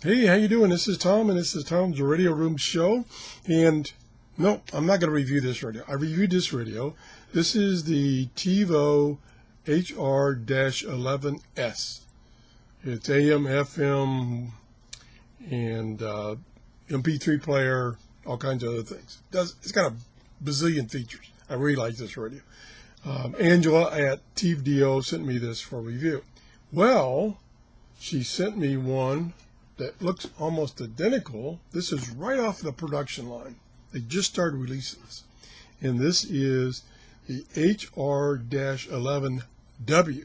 Hey, how you doing? This is Tom, and this is Tom's Radio Room Show. And no, I'm not going to review this radio. I reviewed this radio. This is the TIVDIO HR-11S. It's AM, FM, and MP3 player, all kinds of other things. It's got a bazillion features. I really like this radio. Angela at TIVDIO sent me this for review. Well, she sent me one that looks almost identical. This is right off the production line. They just started releasing this. And this is the HR-11W.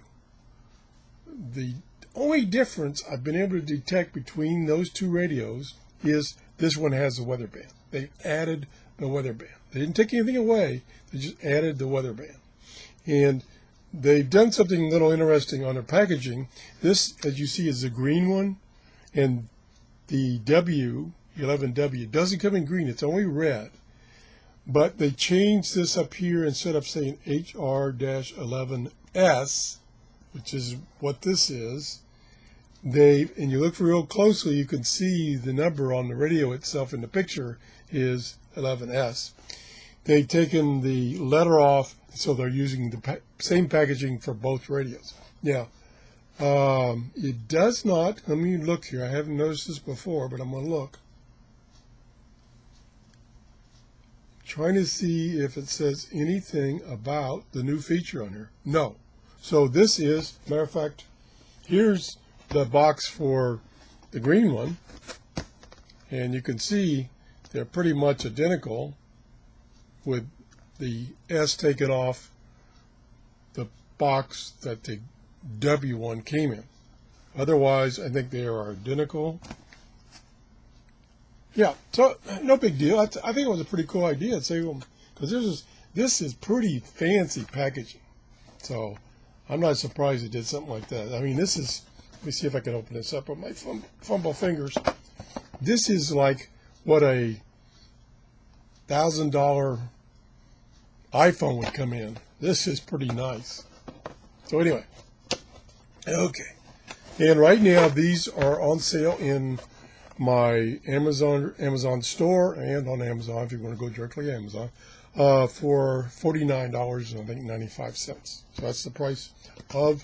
The only difference I've been able to detect between those two radios is this one has the weather band. They added the weather band. They didn't take anything away. They just added the weather band. And they've done something a little interesting on their packaging. This, as you see, is the green one. And the W11W doesn't come in green, it's only red. But they changed this up here instead of saying HR-11S, which is what this is. And you look real closely, you can see the number on the radio itself in the picture is 11S. They've taken the letter off, so they're using the same packaging for both radios. Now, it does not, let me look here, I haven't noticed this before, but I'm going to look. Trying to see if it says anything about the new feature on here. No. So this is, matter of fact, here's the box for the green one, and you can see they're pretty much identical with the S taken off the box that the W1 came in. Otherwise, I think they are identical. Yeah, so no big deal. I think it was a pretty cool idea. Because this is pretty fancy packaging. So I'm not surprised they did something like that. I mean, this is, let me see if I can open this up with my fumble fingers. This is like what a $1,000 iPhone would come in. This is pretty nice. So anyway. Okay, and right now these are on sale in my Amazon store and on Amazon if you want to go directly to Amazon for $49.95. So that's the price of.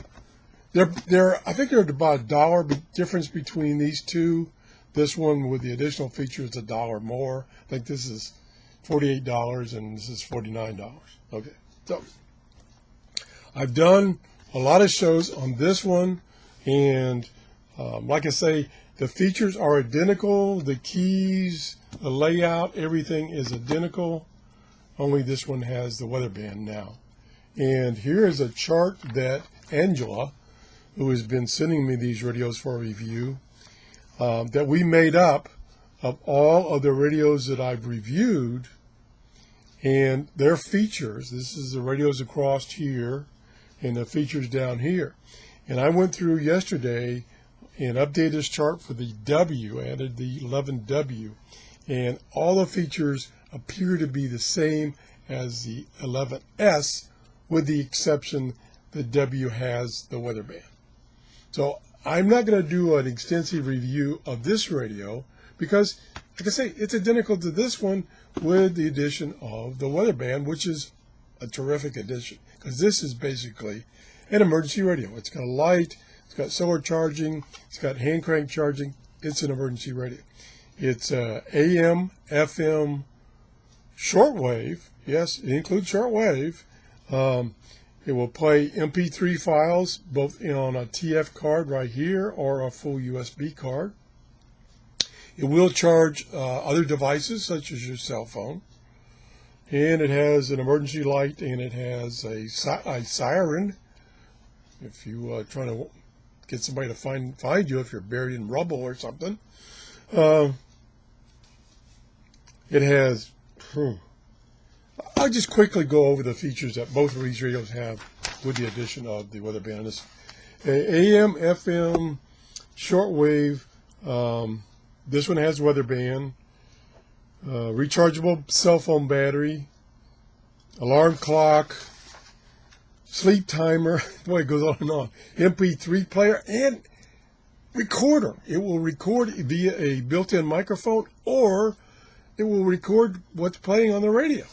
I think they're about $1 difference between these two. This one with the additional feature is $1 more. I think this is $48 and this is $49. Okay, so I've done a lot of shows on this one, and like I say, the features are identical. The keys, the layout, everything is identical. Only this one has the weather band now. And here is a chart that Angela, who has been sending me these radios for review, that we made up of all of the radios that I've reviewed and their features. This is the radios across here and the features down here. And I went through yesterday and updated this chart for the W, added the 11W, and all the features appear to be the same as the 11S, with the exception the W has the weather band. So I'm not going to do an extensive review of this radio because, like I say, it's identical to this one with the addition of the weather band, which is a terrific addition. Because this is basically an emergency radio. It's got a light, it's got solar charging, it's got hand crank charging. It's an emergency radio. It's AM, FM, shortwave. Yes, it includes shortwave. It will play MP3 files both on a TF card right here or a full USB card. It will charge other devices such as your cell phone. And it has an emergency light, and it has a siren if you trying to get somebody to find you if you're buried in rubble or something. It has. I'll just quickly go over the features that both of these radios have with the addition of the weather band. This AM, FM, shortwave. This one has weather band. Rechargeable cell phone battery, alarm clock, sleep timer, boy, it goes on and on, MP3 player, and recorder. It will record via a built-in microphone, or it will record what's playing on the radio.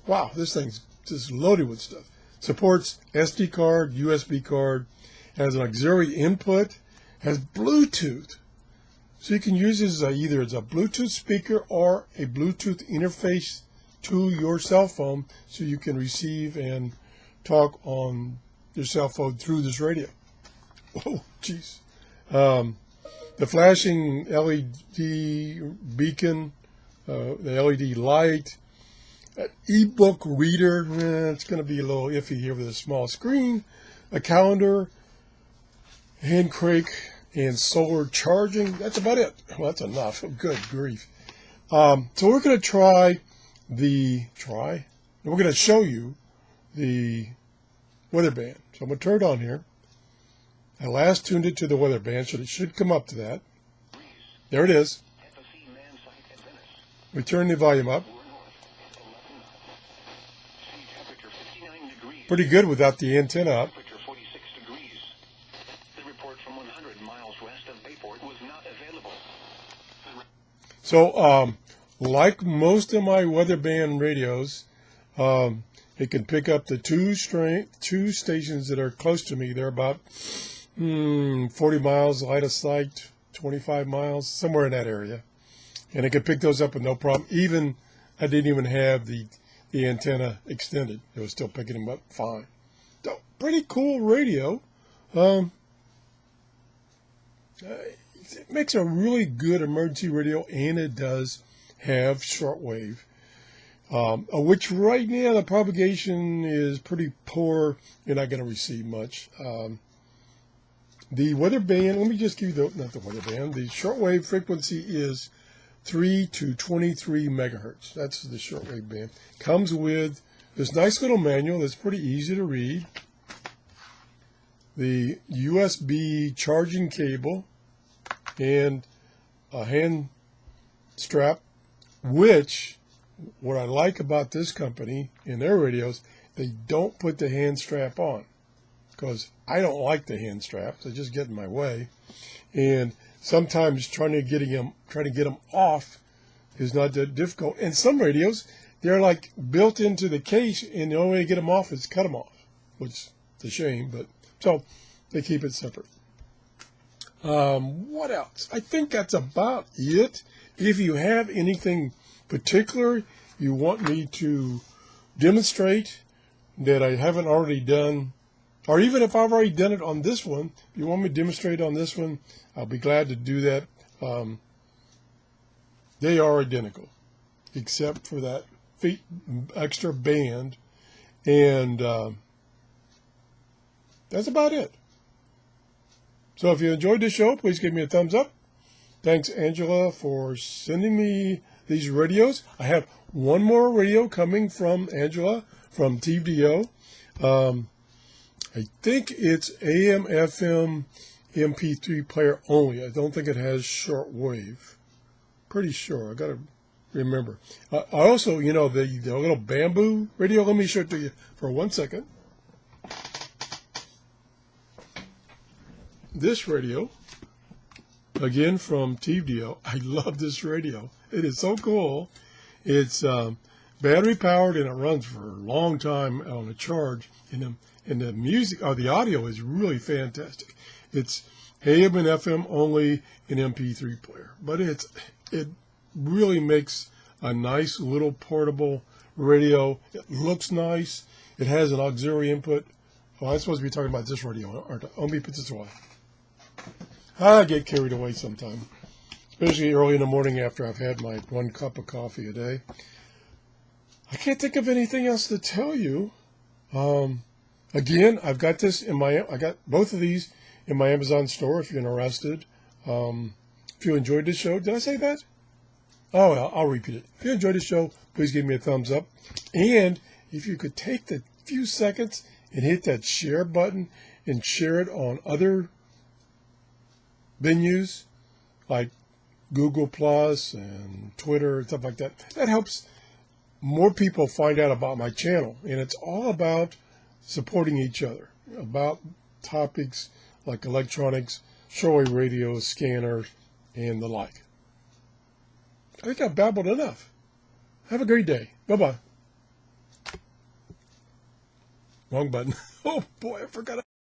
Wow, this thing's just loaded with stuff. Supports SD card, USB card, has an auxiliary input, has Bluetooth. So you can use this either as a Bluetooth speaker or a Bluetooth interface to your cell phone, so you can receive and talk on your cell phone through this radio. Oh, jeez. The flashing LED beacon, the LED light, e-book reader, it's going to be a little iffy here with a small screen, a calendar, hand crank, and solar charging. That's about it. Well, that's enough. Good grief. So we're going to we're going to show you the weather band. So I'm going to turn it on here. I last tuned it to the weather band, so it should come up to that. There it is. We turn the volume up. Pretty good without the antenna up. So, like most of my weather band radios, it can pick up the two stations that are close to me. They're about 40 miles light of sight, 25 miles, somewhere in that area. And it can pick those up with no problem. Even, I didn't even have the antenna extended. It was still picking them up fine. So, pretty cool radio. It makes a really good emergency radio, and it does have shortwave, which right now the propagation is pretty poor. You're not going to receive much. The weather band, let me just give you not the weather band, the shortwave frequency is 3 to 23 megahertz. That's the shortwave band. Comes with this nice little manual that's pretty easy to read. The USB charging cable and a hand strap, which, what I like about this company in their radios, they don't put the hand strap on, because I don't like the hand straps. They just get in my way. And sometimes trying to get them off is not that difficult. And some radios, they're like built into the case, and the only way to get them off is cut them off, which is a shame, but so they keep it separate. What else? I think that's about it. If you have anything particular you want me to demonstrate that I haven't already done, or even if I've already done it on this one, if you want me to demonstrate on this one, I'll be glad to do that. They are identical, except for that extra band, and that's about it. So if you enjoyed this show, please give me a thumbs up. Thanks, Angela, for sending me these radios. I have one more radio coming from Angela from TIVDIO. I think it's AM, FM, MP3 player only. I don't think it has shortwave. Pretty sure. I got to remember. I also, the little bamboo radio. Let me show it to you for 1 second. This radio, again from TIVDIO. I love this radio. It is so cool. It's battery powered, and it runs for a long time on a charge. And the music, or the audio, is really fantastic. It's AM and FM only, an MP3 player, but it really makes a nice little portable radio. It looks nice. It has an auxiliary input. Oh, I'm supposed to be talking about this radio, aren't I? Let me put this away. I get carried away sometime, especially early in the morning after I've had my 1 cup of coffee a day. I can't think of anything else to tell you. Again, I've got this I got both of these in my Amazon store if you're interested. If you enjoyed this show, did I say that? Oh, well, I'll repeat it. If you enjoyed the show, please give me a thumbs up. And if you could take the few seconds and hit that share button and share it on other venues like Google Plus and Twitter and stuff like that. That helps more people find out about my channel. And it's all about supporting each other, about topics like electronics, shortwave radio, scanner, and the like. I think I've babbled enough. Have a great day. Bye-bye. Wrong button. Oh, boy, I forgot.